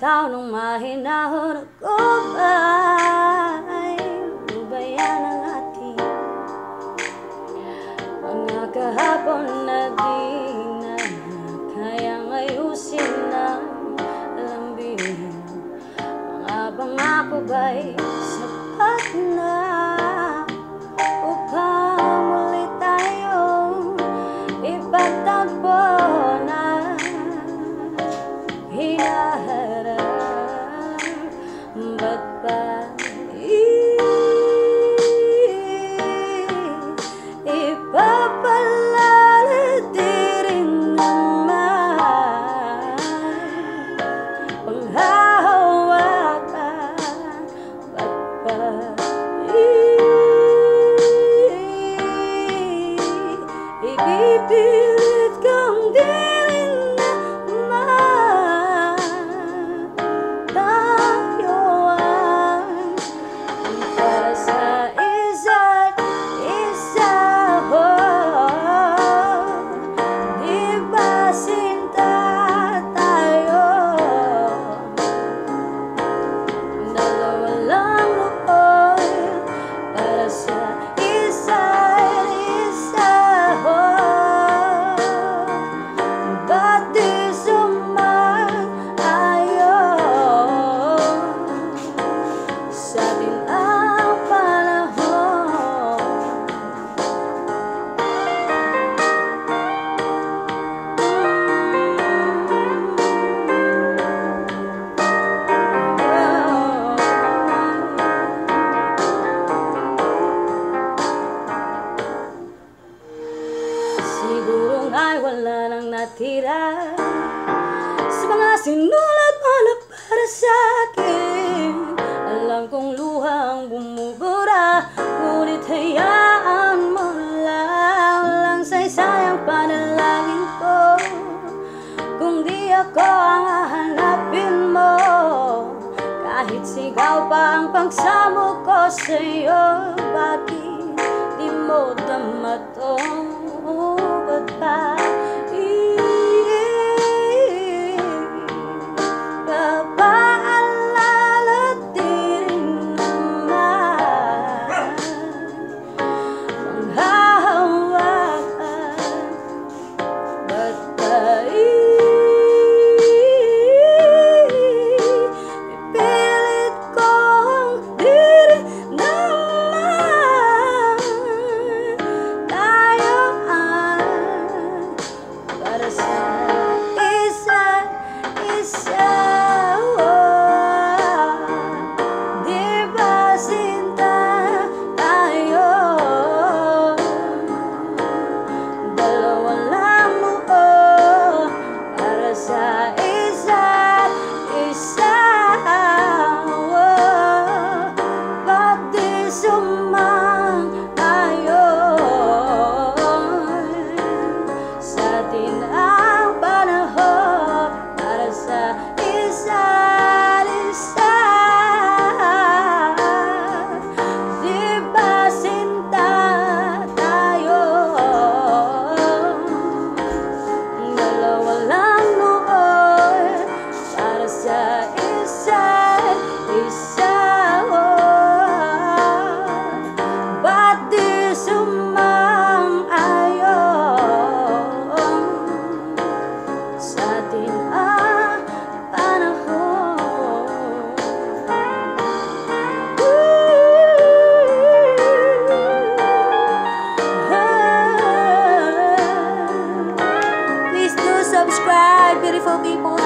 bitaw nung mahinahon ako ba'y lubayan ang ating mga kahapon na di na kayang ayusin ng lambing. Mga pangako ba'y sapat na upang muli tayong ipagtagpo na hinaharap? Ba't ba ipapalalit di rin naman panghahawakan? Ba't ba ipipilit kang di rin naman tayo ang para sa isa't isa? Di ba sinta tayo? Dalawa lang noon para sa isa't isa. Ba't di sumang-ayon sa atin ang panahon? Siguro nga'y wala nang natira sa mga sinulat mo na para sa'kin. Alam kong luhang bumubura, ngunit hayaan mo lang. Walang saysayang panalangin ko kung di ako ang hahanapin mo. Kahit sigaw pa ang pagsamo ko sa'yo, bakit di mo tama to? Ba't ba papaalala di rin naman panghahawakan? Ba't ba ipilit kong di rin naman tayo ang para sa isa't isa? Di ba sinta tayo? Dalawa lang noon para sa isa't isa. Ba't di sumang-ayon sa atin ang panahon para sa isa't isa? Di ba sinta tayo? Dalawa lang noon para sa isa't isa. Ba't di sumang-ayon sa atin ang panahon? Please do subscribe, beautiful people.